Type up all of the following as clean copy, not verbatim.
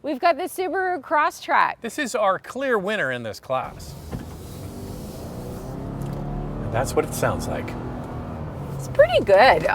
We've got the Subaru Crosstrek. This is our clear winner in this class. And that's what it sounds like. It's pretty good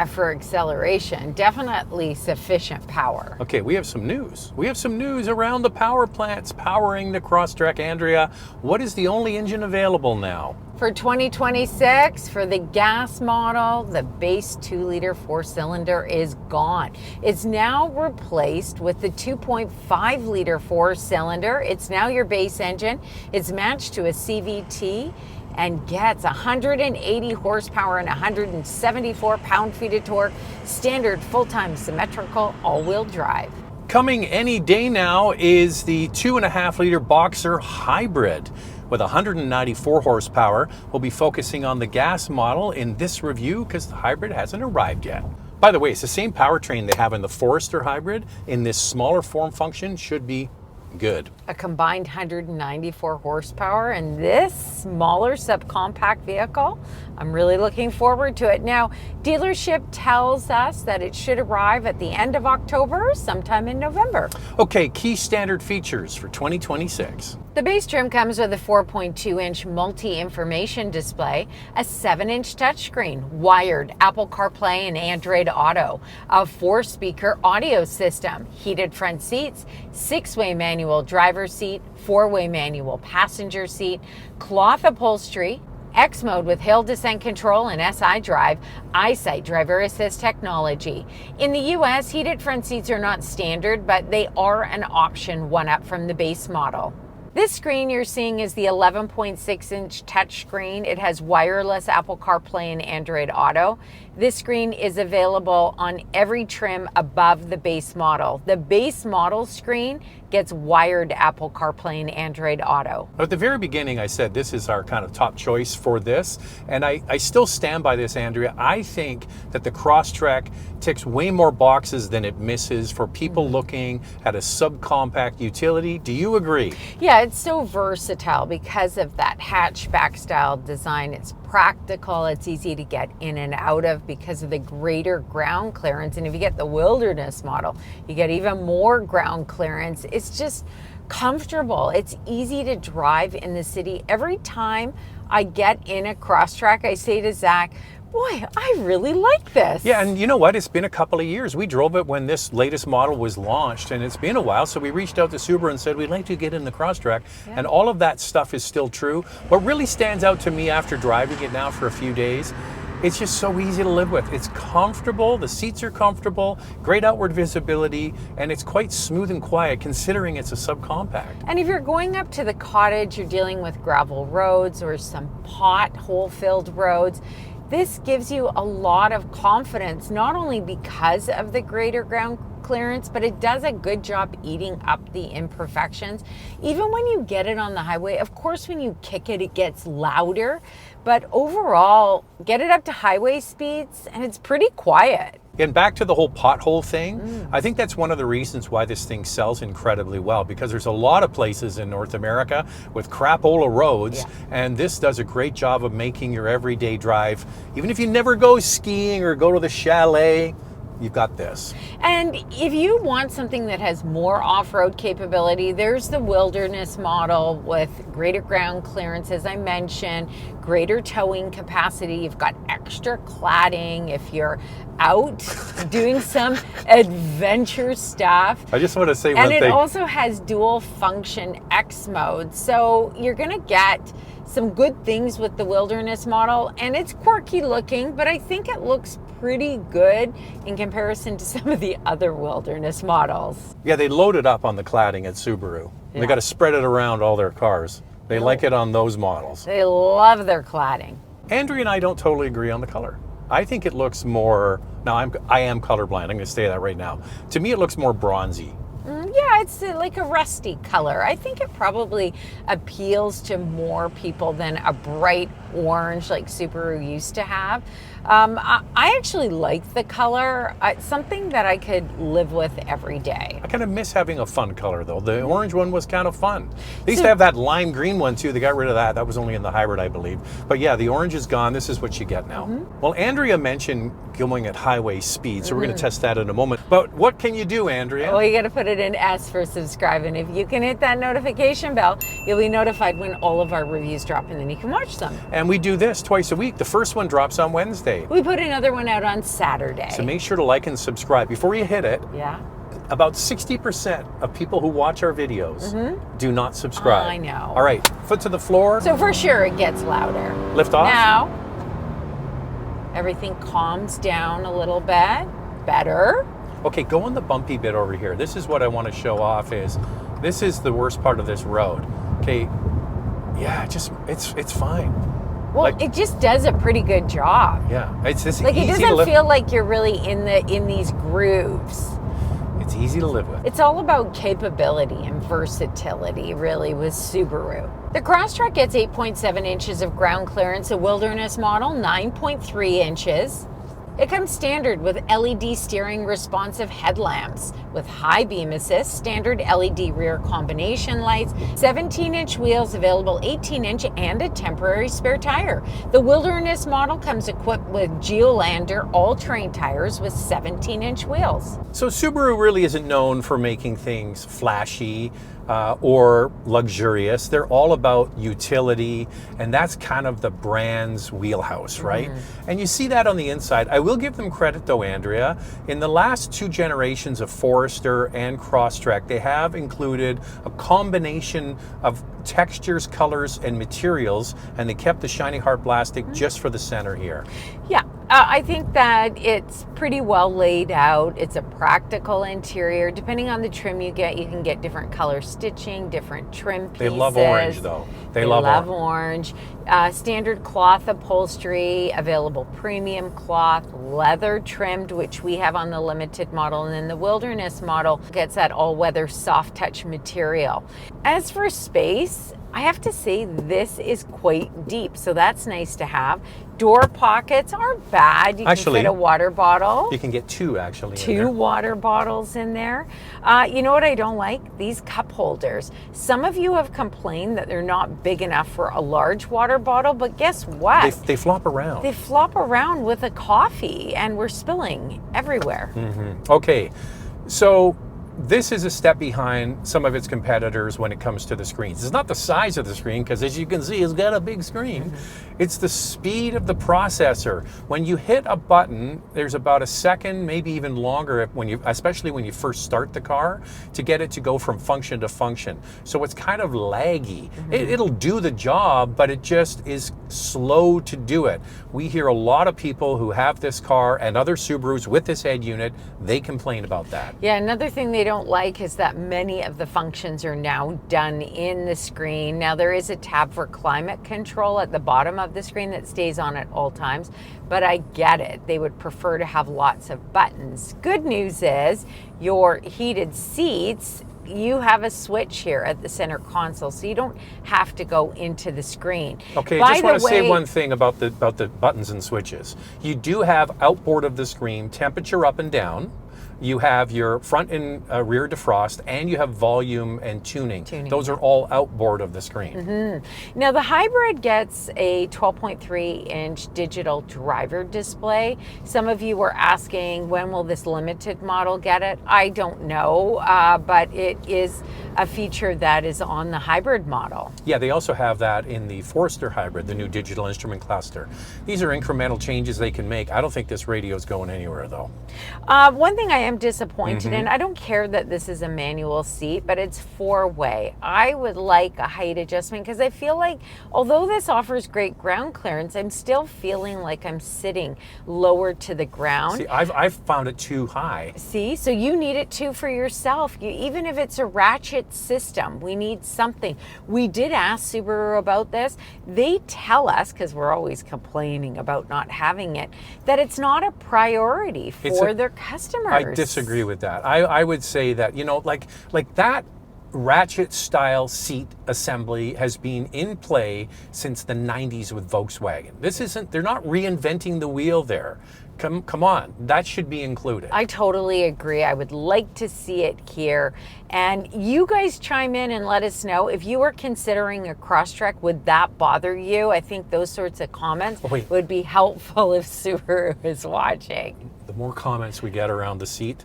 for acceleration. Definitely sufficient power. Okay, we have some news. We have some news around the power plants powering the Crosstrek. Andrea, what is the only engine available now? For 2026, for the gas model, the base 2-liter 4-cylinder is gone. It's now replaced with the 2.5-liter 4-cylinder. It's now your base engine. It's matched to a CVT and gets 180 horsepower and 174 pound-feet of torque, standard full-time symmetrical all-wheel drive. Coming any day now is the 2.5-liter Boxer Hybrid. With 194 horsepower, we'll be focusing on the gas model in this review because the hybrid hasn't arrived yet. By the way, it's the same powertrain they have in the Forester Hybrid. In this smaller form function, should be good. A combined 194 horsepower in this smaller subcompact vehicle. I'm really looking forward to it. Now, dealership tells us that it should arrive at the end of October, sometime in November. Okay, key standard features for 2026. The base trim comes with a 4.2-inch multi-information display, a 7-inch touchscreen, wired Apple CarPlay and Android Auto, a 4-speaker audio system, heated front seats, 6-way manual driver's seat, 4-way manual passenger seat, cloth upholstery, X mode with hill descent control and SI drive, EyeSight driver assist technology. In the US, heated front seats are not standard, but they are an option, one up from the base model. This screen you're seeing is the 11.6-inch touchscreen. It has wireless Apple CarPlay and Android Auto. This screen is available on every trim above the base model. The base model screen gets wired Apple CarPlay and Android Auto. At the very beginning, I said this is our kind of top choice for this, and I still stand by this, Andrea. I think that the Crosstrek ticks way more boxes than it misses for people looking at a subcompact utility. Do you agree? Yeah, it's so versatile because of that hatchback style design. It's practical, it's easy to get in and out of because of the greater ground clearance. And if you get the Wilderness model, you get even more ground clearance. It's just comfortable. It's easy to drive in the city. Every time I get in a Crosstrek, I say to Zach, boy, I really like this. Yeah, and you know what? It's been a couple of years. We drove it when this latest model was launched, and it's been a while, so we reached out to Subaru and said, we'd like to get in the Crosstrek, and all of that stuff is still true. What really stands out to me after driving it now for a few days, it's just so easy to live with. It's comfortable, the seats are comfortable, great outward visibility, and it's quite smooth and quiet considering it's a subcompact. And if you're going up to the cottage, you're dealing with gravel roads or some pothole-filled roads, this gives you a lot of confidence, not only because of the greater ground clearance, but it does a good job eating up the imperfections. Even when you get it on the highway, of course, when you kick it, it gets louder, but overall, get it up to highway speeds and it's pretty quiet. And back to the whole pothole thing, I think that's one of the reasons why this thing sells incredibly well, because there's a lot of places in North America with crapola roads, and this does a great job of making your everyday drive, even if you never go skiing or go to the chalet, you've got this. And if you want something that has more off-road capability, there's the Wilderness model with greater ground clearance, as I mentioned, greater towing capacity. You've got extra cladding if you're out doing some adventure stuff. I just want to say one thing. And it also has dual function X mode. So you're going to get some good things with the Wilderness model, and it's quirky looking, but I think it looks pretty good in comparison to some of the other Wilderness models. Yeah, they load it up on the cladding at Subaru. Yeah. They got to spread it around all their cars. They like it on those models. They love their cladding. Andrea and I don't totally agree on the color. I think it looks more, now I am colorblind, I'm going to say that right now. To me, it looks more bronzy. Yeah, it's like a rusty color. I think it probably appeals to more people than a bright orange like Subaru used to have. I actually like the color. It's something that I could live with every day. I kind of miss having a fun color though. The orange one was kind of fun. They used to have that lime green one too. They got rid of that. That was only in the hybrid, I believe. But yeah, the orange is gone. This is what you get now. Well, Andrea mentioned going at highway speed, so we're going to test that in a moment. But what can you do, Andrea? Well, you got to put it in S for subscribe. And if you can hit that notification bell, you'll be notified when all of our reviews drop, and then you can watch them. And we do this twice a week. The first one drops on Wednesday. We put another one out on Saturday. So make sure to like and subscribe. Before you hit it, yeah. About 60% of people who watch our videos do not subscribe. I know. All right, foot to the floor. So for sure it gets louder. Lift off. Now, everything calms down a little bit. Better. Okay, go on the bumpy bit over here. This is what I want to show off is, this is the worst part of this road. Okay, yeah, it's fine. Well, it just does a pretty good job. Yeah, it's just like, easy it to doesn't live. feel like you're really in these grooves. It's easy to live with. It's all about capability and versatility, really, with Subaru. The Crosstrek gets 8.7 inches of ground clearance, a wilderness model, 9.3 inches. It comes standard with LED steering responsive headlamps with high beam assist, standard LED rear combination lights, 17-inch wheels available, 18-inch, and a temporary spare tire. The Wilderness model comes equipped with Geolander all-terrain tires with 17-inch wheels. So Subaru really isn't known for making things flashy or luxurious. They're all about utility, and that's kind of the brand's wheelhouse, right? And you see that on the inside. I will give them credit though, Andrea. In the last 2 generations of Forester and Crosstrek, they have included a combination of textures, colors, and materials, and they kept the shiny hard plastic just for the center here. Yeah, I think that it's pretty well laid out. It's a practical interior. Depending on the trim you get, you can get different color stitching, different trim pieces. They love orange though. They love orange. Standard cloth upholstery, available premium cloth, leather trimmed, which we have on the limited model, and then the Wilderness model gets that all-weather soft touch material. As for space, I have to say this is quite deep, so that's nice to have. Door pockets aren't bad. You can fit a water bottle. You can get 2 actually. 2 water bottles in there. You know what I don't like? These cup holders. Some of you have complained that they're not big enough for a large water bottle, but guess what? They flop around. They flop around with a coffee, and we're spilling everywhere. Okay, so this is a step behind some of its competitors when it comes to the screens. It's not the size of the screen, because as you can see, it's got a big screen. It's the speed of the processor. When you hit a button, there's about a second, maybe even longer, especially when you first start the car, to get it to go from function to function. So it's kind of laggy. It'll do the job, but it just is slow to do it. We hear a lot of people who have this car and other Subarus with this head unit, they complain about that. Yeah, another thing they don't like is that many of the functions are now done in the screen. Now there is a tab for climate control at the bottom of the screen that stays on at all times, but I get it. They would prefer to have lots of buttons. Good news is your heated seats, you have a switch here at the center console, so you don't have to go into the screen. Okay, I just want to say one thing about the buttons and switches. You do have outboard of the screen temperature up and down. You have your front and rear defrost, and you have volume and tuning. Those are all outboard of the screen. Now the hybrid gets a 12.3-inch digital driver display. Some of you were asking, when will this limited model get it? I don't know, but it is a feature that is on the hybrid model. Yeah, they also have that in the Forester hybrid, the new digital instrument cluster. These are incremental changes they can make. I don't think this radio is going anywhere though. One thing I am disappointed in, I don't care that this is a manual seat, but it's 4-way. I would like a height adjustment, because I feel like although this offers great ground clearance, I'm still feeling like I'm sitting lower to the ground. See, I've found it too high. See, so you need it too for yourself. Even if it's a ratchet system, we need something. We did ask Subaru about this. They tell us, because we're always complaining about not having it, that it's not a priority for their customers. I disagree with that. I would say that, you know, like that ratchet style seat assembly has been in play since the 90s with Volkswagen. They're not reinventing the wheel there. Come on, that should be included. I totally agree. I would like to see it here. And you guys chime in and let us know if you were considering a Crosstrek. Would that bother you? I think those sorts of comments would be helpful if Subaru is watching. The more comments we get around the seat,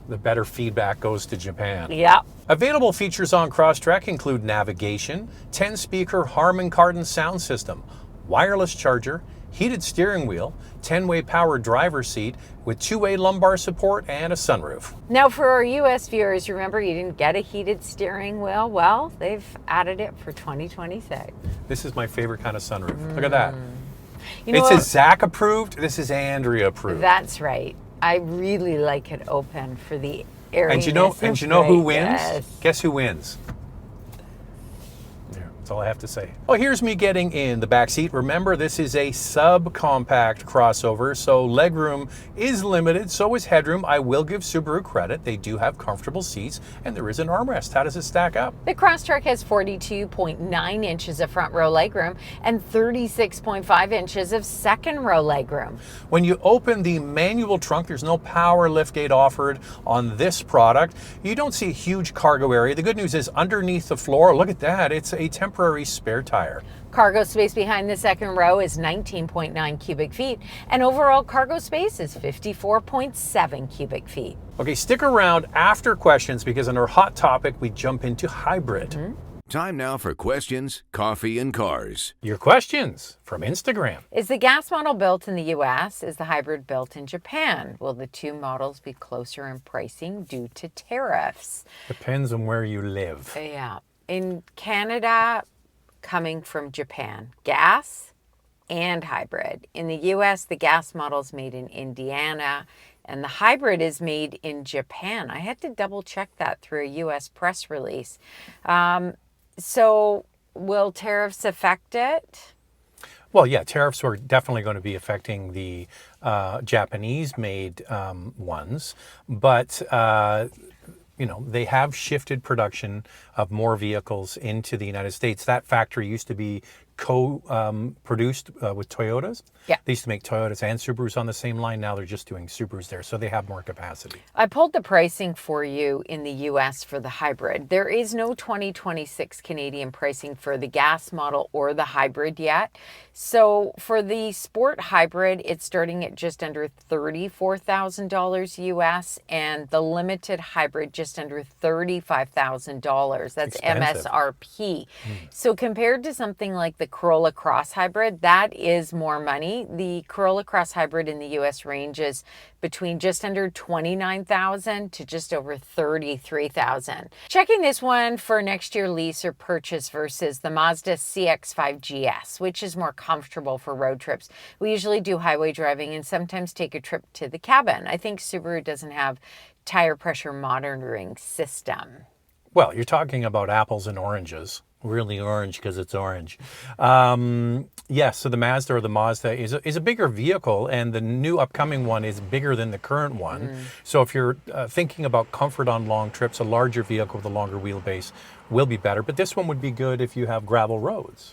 the better feedback goes to Japan. Yeah. Available features on Crosstrek include navigation, 10-speaker Harman Kardon sound system, wireless charger, heated steering wheel, 10-way power driver seat with 2-way lumbar support and a sunroof. Now for our US viewers, remember you didn't get a heated steering wheel? Well, they've added it for 2026. This is my favorite kind of sunroof. Look at that. You know It what? says Zach approved. This is Andrea approved. That's right. I really like it open for the airiness. And you know who Right, wins? yes. Guess who wins? There, that's all I have to say. Oh, here's me getting in the back seat. Remember, this is a subcompact crossover, so legroom is limited, so is headroom. I will give Subaru credit. They do have comfortable seats, and there is an armrest. How does it stack up? The Crosstrek has 42.9 inches of front row legroom and 36.5 inches of second row legroom. When you open the manual trunk, there's no power liftgate offered on this product. You don't see a huge cargo area. The good news is underneath the floor, look at that, it's a temporary spare tire. Cargo space behind the second row is 19.9 cubic feet, and overall cargo space is 54.7 cubic feet. Okay, stick around after questions because in our hot topic, we jump into hybrid. Time now for questions, coffee, and cars. Your questions from Instagram. Is the gas model built in the US? Is the hybrid built in Japan? Will the two models be closer in pricing due to tariffs? Depends on where you live. Yeah. In Canada, coming from Japan, gas and hybrid. In the US, the gas model is made in Indiana and the hybrid is made in Japan. I had to double check that through a US press release. So will tariffs affect it? Well, yeah, tariffs are definitely going to be affecting the Japanese-made ones, but they have shifted production of more vehicles into the United States. That factory used to be co-produced with Toyotas. Yeah. They used to make Toyotas and Subarus on the same line. Now they're just doing Subarus there, so they have more capacity. I pulled the pricing for you in the US for the hybrid. There is no 2026 Canadian pricing for the gas model or the hybrid yet. So for the sport hybrid, it's starting at just under $34,000 US, and the limited hybrid just under $35,000. That's Expensive. MSRP. So compared to something like the Corolla Cross Hybrid, that is more money. The Corolla Cross Hybrid in the US ranges between just under $29,000 to just over $33,000. Checking this one for next year lease or purchase versus the Mazda CX-5 GS, which is more comfortable for road trips. We usually do highway driving and sometimes take a trip to the cabin. I think Subaru doesn't have tire pressure monitoring system. Well, you're talking about apples and oranges. Really orange because it's orange. Yes, so the Mazda or the Mazda is a bigger vehicle, and the new upcoming one is bigger than the current one. So if you're thinking about comfort on long trips, a larger vehicle with a longer wheelbase will be better. But this one would be good if you have gravel roads.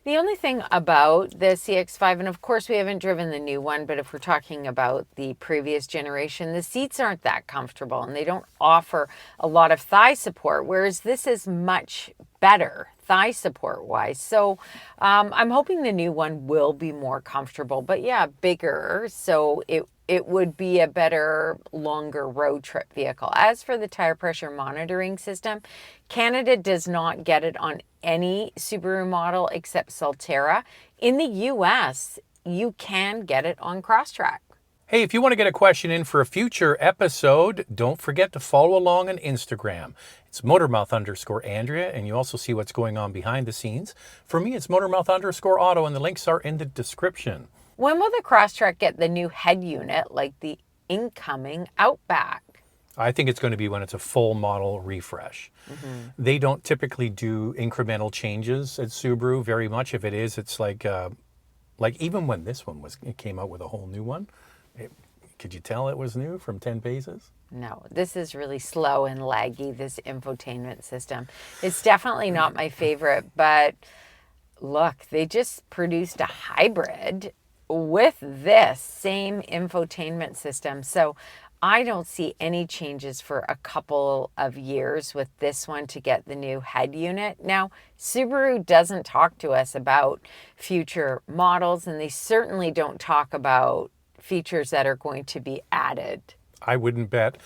The only thing about the CX-5, and of course we haven't driven the new one, but if we're talking about the previous generation, the seats aren't that comfortable and they don't offer a lot of thigh support, whereas this is much better thigh support wise. So I'm hoping the new one will be more comfortable, but yeah, bigger. So it would be a better, longer road trip vehicle. As for the tire pressure monitoring system, Canada does not get it on any Subaru model except Solterra. In the US, you can get it on Crosstrek. Hey, if you want to get a question in for a future episode, don't forget to follow along on Instagram. It's Motormouth_Andrea, and you also see what's going on behind the scenes. For me, it's Motormouth_Auto, and the links are in the description. When will the Crosstrek get the new head unit like the incoming Outback? I think it's going to be when it's a full model refresh. They don't typically do incremental changes at Subaru very much. If it is, it's like even when this one it came out with a whole new one. Could you tell it was new from 10 paces? No, this is really slow and laggy, this infotainment system. It's definitely not my favorite, but look, they just produced a hybrid with this same infotainment system. So I don't see any changes for a couple of years with this one to get the new head unit. Now, Subaru doesn't talk to us about future models, and they certainly don't talk about features that are going to be added. I wouldn't bet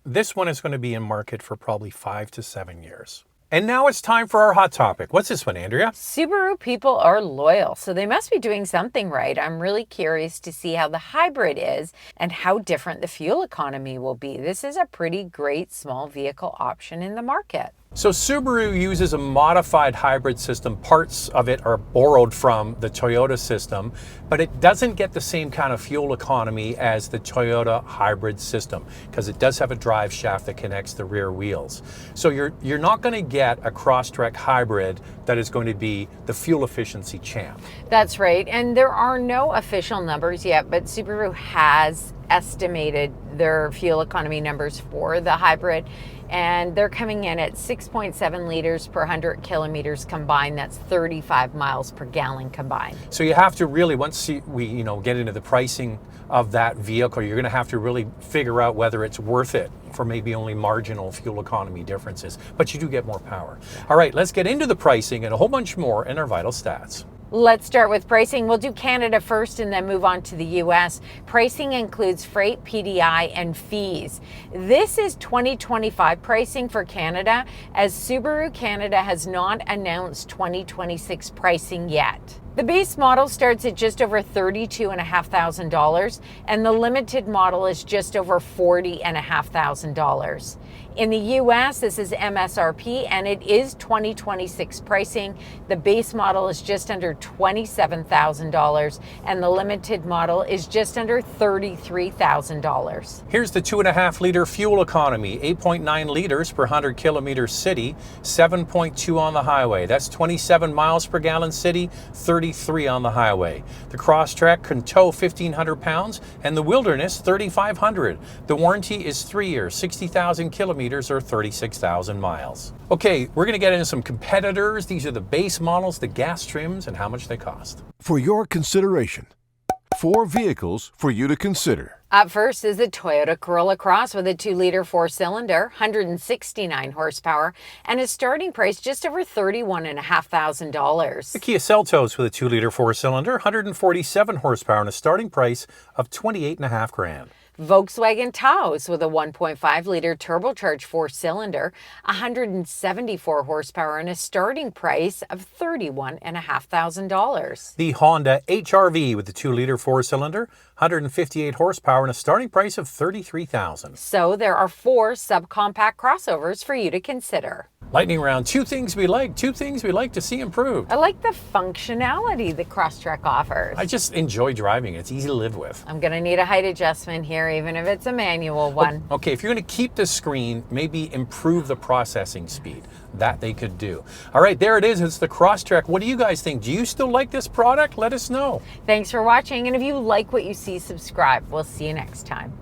this one is going to be in market for probably 5 to 7 years. And now it's time for our hot topic. What's this one, Andrea? Subaru people are loyal, so they must be doing something right. I'm really curious to see how the hybrid is and how different the fuel economy will be. This is a pretty great small vehicle option in the market. So Subaru uses a modified hybrid system. Parts of it are borrowed from the Toyota system, but it doesn't get the same kind of fuel economy as the Toyota hybrid system because it does have a drive shaft that connects the rear wheels. So you're not going to get a Crosstrek hybrid that is going to be the fuel efficiency champ. That's right, and there are no official numbers yet, but Subaru has estimated their fuel economy numbers for the hybrid, and they're coming in at 6.7 liters per 100 kilometers combined. That's 35 miles per gallon combined. So you have to really, once we get into the pricing of that vehicle, you're going to have to really figure out whether it's worth it for maybe only marginal fuel economy differences, but you do get more power. All right, let's get into the pricing and a whole bunch more in our vital stats. Let's start with pricing. We'll do Canada first and then move on to the US. Pricing includes freight, PDI, and fees. This is 2025 pricing for Canada, as Subaru Canada has not announced 2026 pricing yet. The base model starts at just over $32,500, and the limited model is just over $40,500. In the US, this is MSRP, and it is 2026 pricing. The base model is just under $27,000, and the limited model is just under $33,000. Here's the 2.5 liter fuel economy, 8.9 liters per 100 kilometers city, 7.2 on the highway. That's 27 miles per gallon city, 33 on the highway. The Crosstrek can tow 1,500 pounds, and the Wilderness 3,500. The warranty is 3 years, 60,000 kilometers or 36,000 miles. Okay, we're going to get into some competitors. These are the base models, the gas trims, and how much they cost. For your consideration, 4 vehicles for you to consider. Up first is the Toyota Corolla Cross with a 2-liter 4-cylinder, 169 horsepower, and a starting price just over $31,500. The Kia Seltos with a 2-liter 4-cylinder, 147 horsepower, and a starting price of $28,500. Volkswagen Taos with a 1.5-liter turbocharged 4-cylinder, 174 horsepower, and a starting price of $31,500. The Honda HR-V with the 2-liter 4-cylinder, 158 horsepower, and a starting price of $33,000. So there are 4 subcompact crossovers for you to consider. Lightning round, 2 things we like, 2 things we like to see improved. I like the functionality the Crosstrek offers. I just enjoy driving. It's easy to live with. I'm going to need a height adjustment here, even if it's a manual one. Okay, if you're going to keep the screen, maybe improve the processing speed. That they could do. All right, there it is. It's the Crosstrek. What do you guys think? Do you still like this product? Let us know. Thanks for watching, and if you like what you see, subscribe. We'll see you next time.